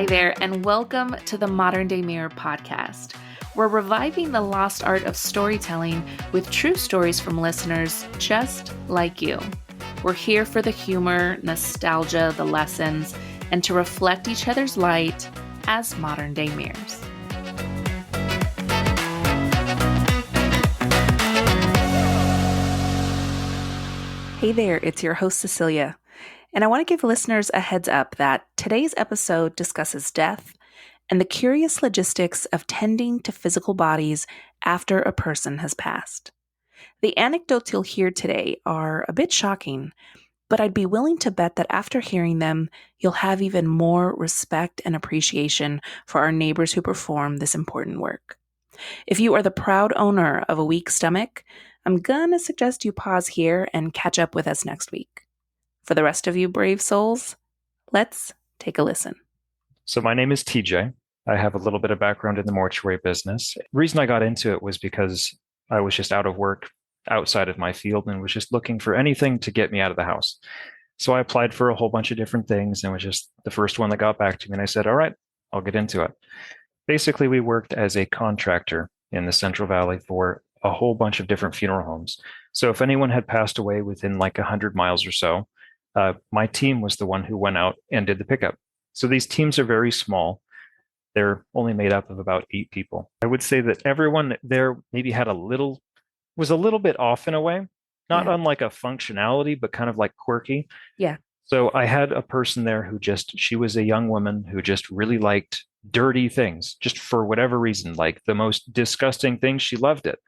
Hi there, and welcome to the Modern Day Mirror podcast. We're reviving the lost art of storytelling with true stories from listeners just like you. We're here for the humor, nostalgia, the lessons, and to reflect each other's light as modern day mirrors. Hey there, it's your host Cecilia. And I want to give listeners a heads up that today's episode discusses death and the curious logistics of tending to physical bodies after a person has passed. The anecdotes you'll hear today are a bit shocking, but I'd be willing to bet that after hearing them, you'll have even more respect and appreciation for our neighbors who perform this important work. If you are the proud owner of a weak stomach, I'm gonna suggest you pause here and catch up with us next week. For the rest of you brave souls, let's take a listen. So my name is TJ. I have a little bit of background in the mortuary business. The reason I got into it was because I was just out of work outside of my field and was just looking for anything to get me out of the house. So I applied for a whole bunch of different things and was just the first one that got back to me. And I said, all right, I'll get into it. Basically, we worked as a contractor in the Central Valley for a whole bunch of different funeral homes. So if anyone had passed away within like 100 miles or so, my team was the one who went out and did the pickup. So these teams are very small. They're only made up of about 8 people. I would say that everyone there maybe was a little bit off in a way, not unlike a functionality, but kind of like quirky. Yeah. So I had a person there she was a young woman who just really liked dirty things, just for whatever reason, like the most disgusting things. She loved it.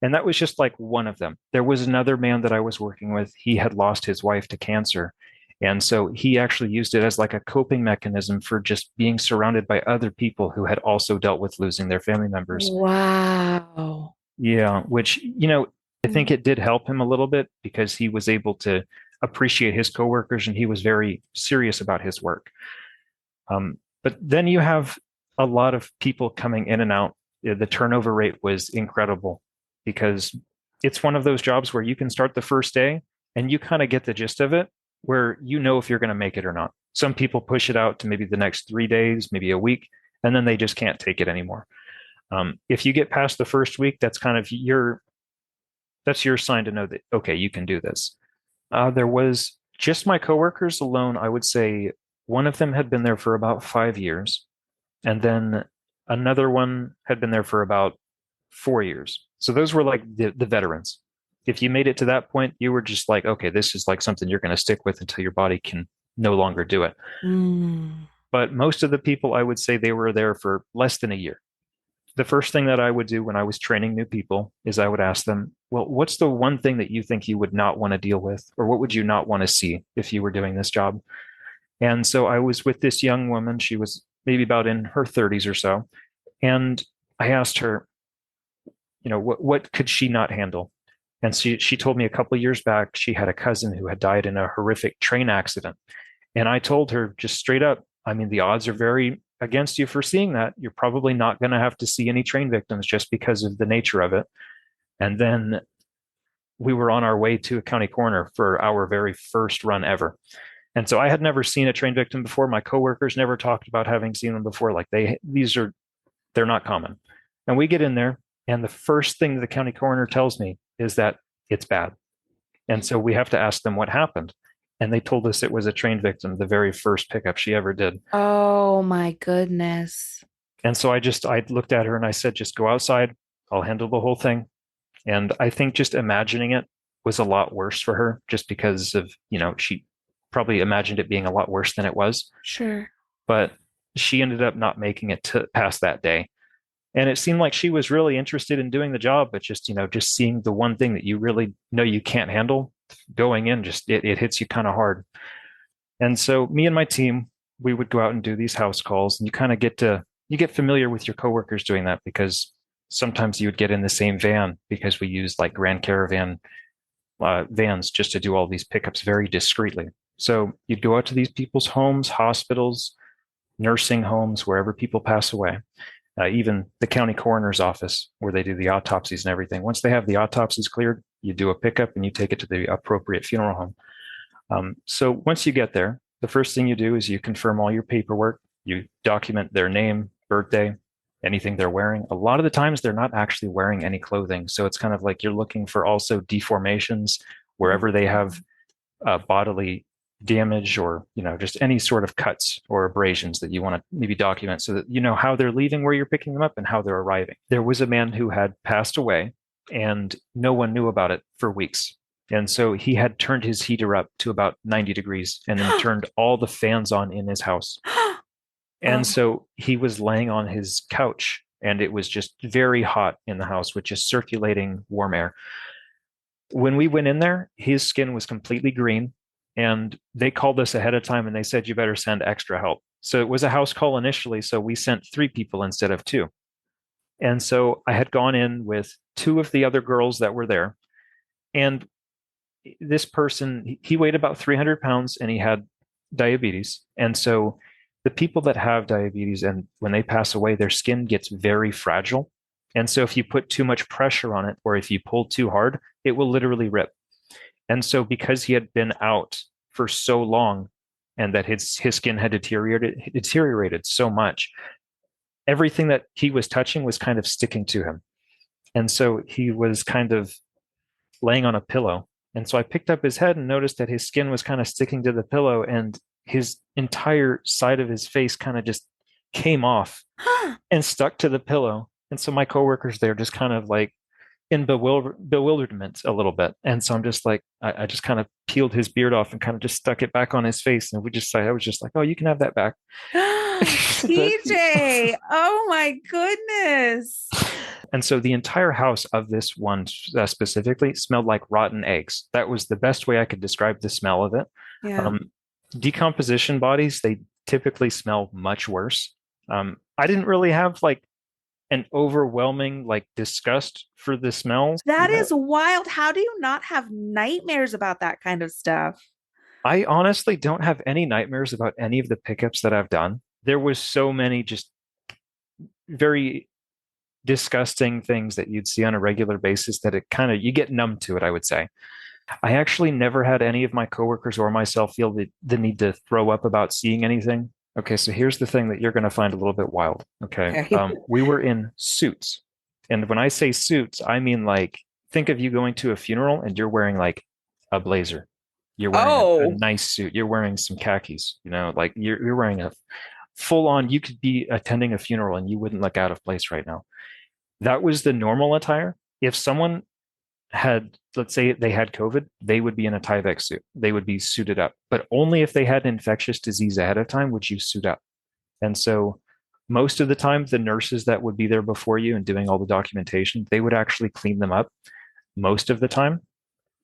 And that was just like one of them. There was another man that I was working with. He had lost his wife to cancer. And so he actually used it as like a coping mechanism for just being surrounded by other people who had also dealt with losing their family members. Wow. Yeah, which, I think it did help him a little bit because he was able to appreciate his coworkers and he was very serious about his work. But then you have a lot of people coming in and out. The turnover rate was incredible because it's one of those jobs where you can start the first day and you kind of get the gist of it, where you know if you're going to make it or not. Some people push it out to maybe the next 3 days, maybe a week, and then they just can't take it anymore. If you get past the first week, that's kind of your sign to know that, okay, you can do this. There was just my coworkers alone. I would say one of them had been there for about 5 years, and then another one had been there for about 4 years. So those were like the veterans. If you made it to that point, you were just like, okay, this is like something you're going to stick with until your body can no longer do it. But most of the people, I would say they were there for less than a year. The first thing that I would do when I was training new people is I would ask them, well, what's the one thing that you think you would not want to deal with? Or what would you not want to see if you were doing this job? And so I was with this young woman. She was maybe about in her 30s or so. And I asked her, what could she not handle? And she told me a couple of years back, she had a cousin who had died in a horrific train accident. And I told her just straight up, I mean, the odds are very against you for seeing that. You're probably not going to have to see any train victims just because of the nature of it. And then we were on our way to a county coroner for our very first run ever. And so I had never seen a train victim before. My coworkers never talked about having seen them before. Like they're not common. And we get in there, and the first thing the county coroner tells me is that it's bad. And so we have to ask them what happened. And they told us it was a train victim, the very first pickup she ever did. Oh my goodness. And so I looked at her and I said, just go outside. I'll handle the whole thing. And I think just imagining it was a lot worse for her just because of, she probably imagined it being a lot worse than it was. Sure. But she ended up not making it past that day. And it seemed like she was really interested in doing the job, but just seeing the one thing that you really know you can't handle going in, it hits you kind of hard. And so me and my team, we would go out and do these house calls, and you kind of get familiar with your coworkers doing that because sometimes you would get in the same van because we use like Grand Caravan vans just to do all these pickups very discreetly. So you'd go out to these people's homes, hospitals, nursing homes, wherever people pass away. Even the county coroner's office where they do the autopsies and everything. Once they have the autopsies cleared, you do a pickup and you take it to the appropriate funeral home. So once you get there, the first thing you do is you confirm all your paperwork. You document their name, birthday, anything they're wearing. A lot of the times they're not actually wearing any clothing. So it's kind of like you're looking for also deformations wherever they have bodily damage, or just any sort of cuts or abrasions that you want to maybe document, so that you know how they're leaving, where you're picking them up, and how they're arriving. There was a man who had passed away and no one knew about it for weeks. And so he had turned his heater up to about 90 degrees and then turned all the fans on in his house. And Oh. so he was laying on his couch, and it was just very hot in the house with just circulating warm air. When we went in there, his skin was completely green, and they called us ahead of time and they said, you better send extra help. So it was a house call initially. So we sent 3 people instead of 2. And so I had gone in with 2 of the other girls that were there. And this person, he weighed about 300 pounds and he had diabetes. And so the people that have diabetes, and when they pass away, their skin gets very fragile. And so if you put too much pressure on it, or if you pull too hard, it will literally rip. And so because he had been out for so long, and that his skin had deteriorated so much, everything that he was touching was kind of sticking to him. And so he was kind of laying on a pillow. And so I picked up his head and noticed that his skin was kind of sticking to the pillow, and his entire side of his face kind of just came off and stuck to the pillow. And so my coworkers there just kind of like in bewilderment a little bit. And so I'm just like, I just kind of peeled his beard off and kind of just stuck it back on his face. And I was just like, oh, you can have that back. TJ, oh my goodness. And so the entire house of this one specifically smelled like rotten eggs. That was the best way I could describe the smell of it. Yeah. Decomposition bodies, they typically smell much worse. I didn't really have like an overwhelming like disgust for the smells. That is wild. How do you not have nightmares about that kind of stuff? I honestly don't have any nightmares about any of the pickups that I've done. There was so many just very disgusting things that you'd see on a regular basis that it kind of, you get numb to it, I would say. I actually never had any of my coworkers or myself feel the need to throw up about seeing anything. Okay, so here's the thing that you're going to find a little bit wild. Okay. We were in suits. And when I say suits, I mean like, think of you going to a funeral and you're wearing like a blazer. You're wearing a nice suit. You're wearing some khakis, like you're wearing a full on, you could be attending a funeral and you wouldn't look out of place right now. That was the normal attire. If someone had, let's say they had COVID, they would be in a Tyvek suit. They would be suited up, but only if they had an infectious disease ahead of time would you suit up. And so most of the time, the nurses that would be there before you and doing all the documentation, they would actually clean them up most of the time,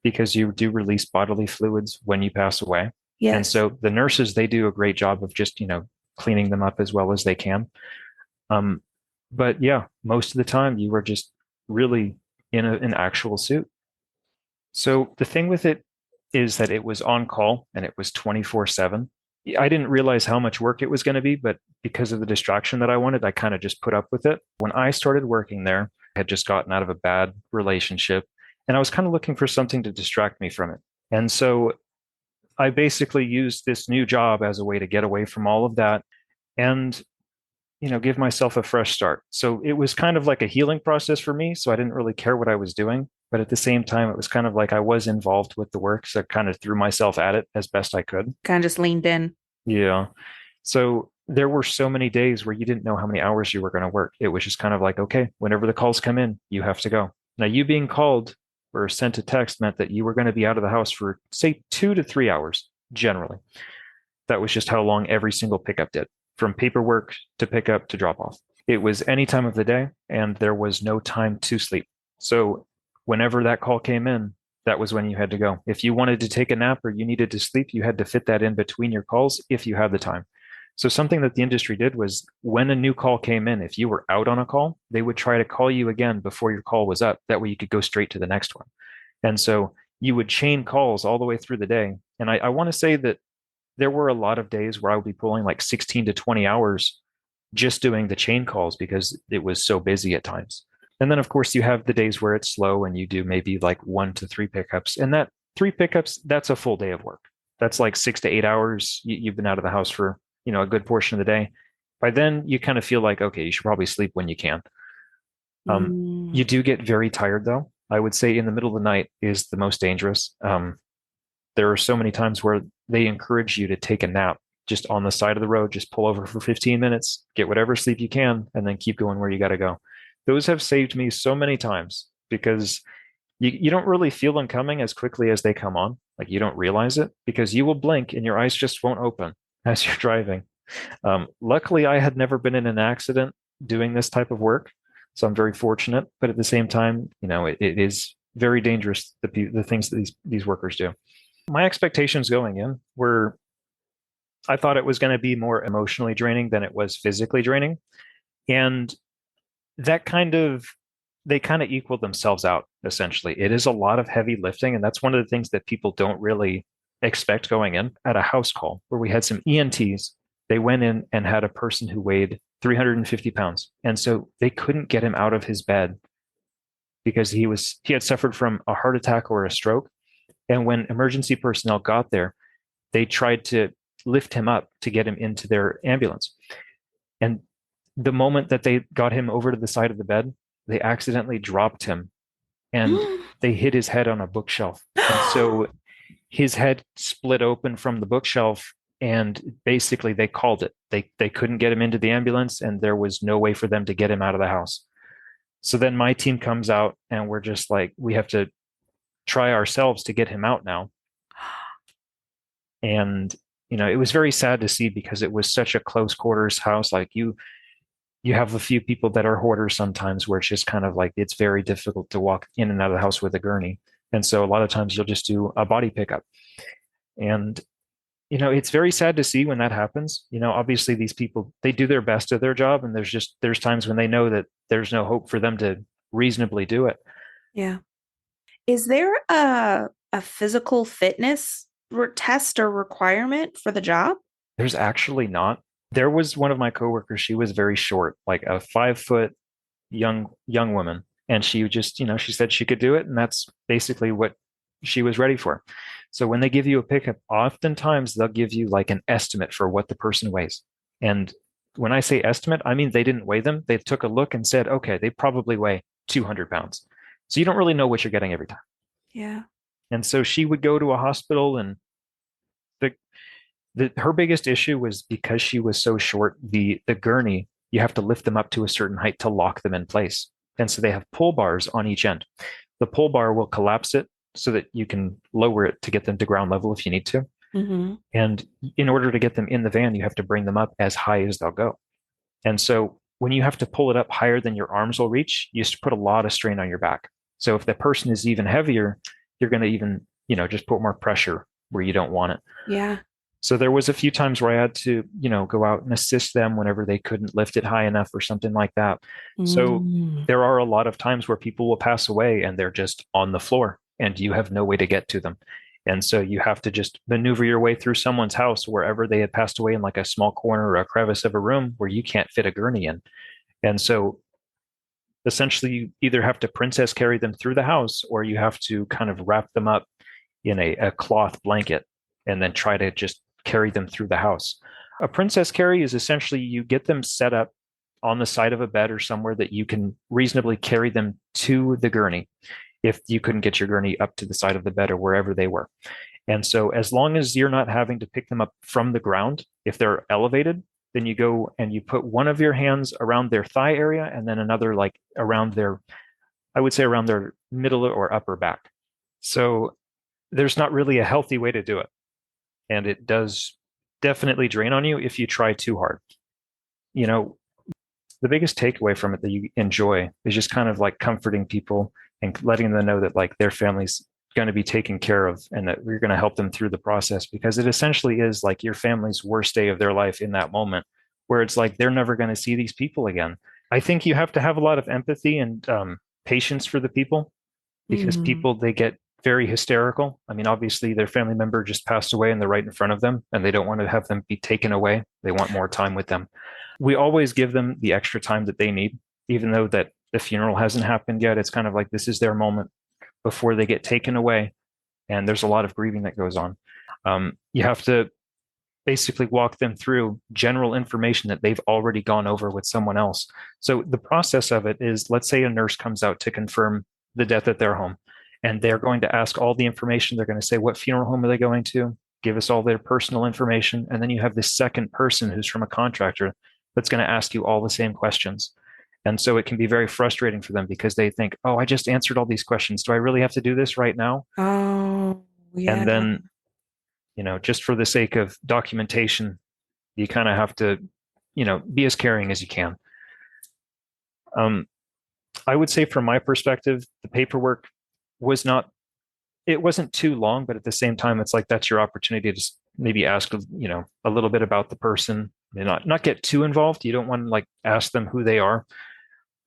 because you do release bodily fluids when you pass away. Yes. And so the nurses, they do a great job of just, cleaning them up as well as they can. But yeah, most of the time you were just really in an actual suit. So the thing with it is that it was on call and it was 24/7. I didn't realize how much work it was going to be, but because of the distraction that I wanted, I kind of just put up with it. When I started working there, I had just gotten out of a bad relationship and I was kind of looking for something to distract me from it. And so I basically used this new job as a way to get away from all of that and give myself a fresh start. So it was kind of like a healing process for me. So I didn't really care what I was doing. But at the same time, it was kind of like I was involved with the work. So I kind of threw myself at it as best I could. Kind of just leaned in. Yeah. So there were so many days where you didn't know how many hours you were going to work. It was just kind of like, okay, whenever the calls come in, you have to go. Now, you being called or sent a text meant that you were going to be out of the house for, say, 2 to 3 hours, generally. That was just how long every single pickup did, from paperwork to pickup to drop off. It was any time of the day, and there was no time to sleep. So whenever that call came in, that was when you had to go. If you wanted to take a nap or you needed to sleep, you had to fit that in between your calls if you had the time. So something that the industry did was when a new call came in, if you were out on a call, they would try to call you again before your call was up. That way you could go straight to the next one. And so you would chain calls all the way through the day. And I want to say that there were a lot of days where I would be pulling like 16 to 20 hours just doing the chain calls because it was so busy at times. And then, of course, you have the days where it's slow and you do maybe like 1 to 3 pickups. And that 3 pickups, that's a full day of work. That's like 6 to 8 hours. You've been out of the house for, a good portion of the day. By then, you kind of feel like, okay, you should probably sleep when you can. Um, Mm. you do get very tired, though. I would say in the middle of the night is the most dangerous. There are so many times where they encourage you to take a nap just on the side of the road, just pull over for 15 minutes, get whatever sleep you can, and then keep going where you got to go. Those have saved me so many times because you don't really feel them coming as quickly as they come on. Like you don't realize it because you will blink and your eyes just won't open as you're driving. Luckily, I had never been in an accident doing this type of work, so I'm very fortunate. But at the same time, it is very dangerous the things that these workers do. My expectations going in were I thought it was going to be more emotionally draining than it was physically draining, and that kind of they kind of equal themselves out essentially. It is a lot of heavy lifting, and that's one of the things that people don't really expect going in at a house call where we had some ENTs. They went in and had a person who weighed 350 pounds. And so they couldn't get him out of his bed because he had suffered from a heart attack or a stroke. And when emergency personnel got there, they tried to lift him up to get him into their ambulance. And the moment that they got him over to the side of the bed, they accidentally dropped him and they hit his head on a bookshelf. And so his head split open from the bookshelf and basically they called it. They couldn't get him into the ambulance and there was no way for them to get him out of the house. So then my team comes out and we're just like, we have to try ourselves to get him out now. And it was very sad to see because it was such a close quarters house. Like you have a few people that are hoarders sometimes where it's just kind of like it's very difficult to walk in and out of the house with a gurney. And so a lot of times you'll just do a body pickup. And it's very sad to see when that happens. Obviously these people they do their best at their job and there's times when they know that there's no hope for them to reasonably do it. Yeah. Is there a physical fitness test or requirement for the job? There's actually not. There was one of my coworkers, she was very short, like a 5 foot young woman. And she just, she said she could do it. And that's basically what she was ready for. So when they give you a pickup, oftentimes they'll give you like an estimate for what the person weighs. And when I say estimate, I mean they didn't weigh them. They took a look and said, okay, they probably weigh 200 pounds. So you don't really know what you're getting every time. Yeah. And so she would go to a hospital and the her biggest issue was because she was so short, the gurney, you have to lift them up to a certain height to lock them in place. And so they have pull bars on each end. The pull bar will collapse it so that you can lower it to get them to ground level if you need to. Mm-hmm. And in order to get them in the van, you have to bring them up as high as they'll go. And so when you have to pull it up higher than your arms will reach, you just put a lot of strain on your back. So if the person is even heavier, you're going to even, just put more pressure where you don't want it. Yeah. So there was a few times where I had to, go out and assist them whenever they couldn't lift it high enough or something like that. So Mm. there are a lot of times where people will pass away and they're just on the floor and you have no way to get to them. And so you have to just maneuver your way through someone's house wherever they had passed away in like a small corner or a crevice of a room where you can't fit a gurney in. And so essentially you either have to princess carry them through the house or you have to kind of wrap them up in a cloth blanket and then try to just carry them through the house. A princess carry is essentially you get them set up on the side of a bed or somewhere that you can reasonably carry them to the gurney if you couldn't get your gurney up to the side of the bed or wherever they were. And so as long as you're not having to pick them up from the ground, if they're elevated, then you go and you put one of your hands around their thigh area and then another like around their, I would say around their middle or upper back. So there's not really a healthy way to do it. And it does definitely drain on you if you try too hard. You know, the biggest takeaway from it that you enjoy is just kind of like comforting people and letting them know that like their family's going to be taken care of and that we're going to help them through the process because it essentially is like your family's worst day of their life in that moment where it's like they're never going to see these people again. I think you have to have a lot of empathy and patience for the people because Mm. people they get very hysterical. I mean, obviously their family member just passed away and they're right in front of them and they don't want to have them be taken away. They want more time with them. We always give them the extra time that they need, even though that the funeral hasn't happened yet. It's kind of like this is their moment before they get taken away. And there's a lot of grieving that goes on. You have to basically walk them through general information that they've already gone over with someone else. So the process of it is, let's say a nurse comes out to confirm the death at their home, and they're going to ask all the information. They're going to say, what funeral home are they going to? Give us all their personal information. And then you have this second person who's from a contractor that's going to ask you all the same questions. And so it can be very frustrating for them because they think, oh, I just answered all these questions. Do I really have to do this right now? Oh, yeah. And then, just for the sake of documentation, you kind of have to, be as caring as you can. I would say from my perspective, the paperwork it wasn't too long, but at the same time, it's like that's your opportunity to maybe ask, a little bit about the person, and not get too involved. You don't want to like ask them who they are.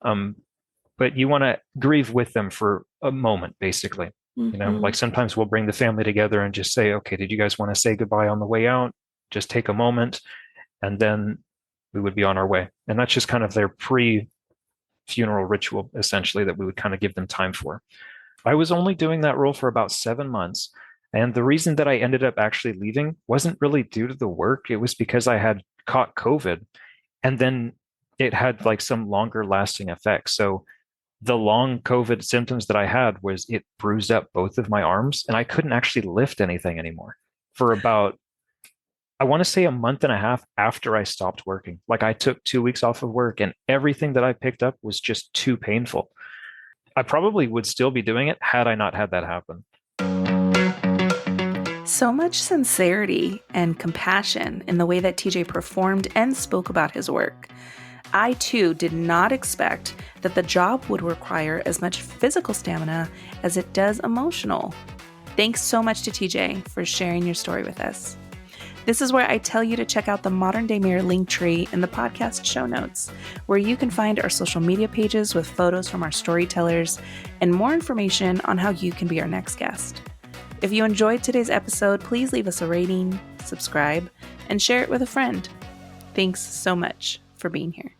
But you want to grieve with them for a moment, basically. Like sometimes we'll bring the family together and just say, okay, did you guys want to say goodbye on the way out? Just take a moment, and then we would be on our way. And that's just kind of their pre-funeral ritual, essentially, that we would kind of give them time for. I was only doing that role for about 7 months. And the reason that I ended up actually leaving wasn't really due to the work. It was because I had caught COVID, and then it had like some longer lasting effects. So the long COVID symptoms that I had was it bruised up both of my arms, and I couldn't actually lift anything anymore for about, I want to say, a month and a half after I stopped working. Like I took 2 weeks off of work, and everything that I picked up was just too painful. I probably would still be doing it had I not had that happen. So much sincerity and compassion in the way that TJ performed and spoke about his work. I too did not expect that the job would require as much physical stamina as it does emotional. Thanks so much to TJ for sharing your story with us. This is where I tell you to check out the Modern Day Mirror link tree in the podcast show notes, where you can find our social media pages with photos from our storytellers and more information on how you can be our next guest. If you enjoyed today's episode, please leave us a rating, subscribe, and share it with a friend. Thanks so much for being here.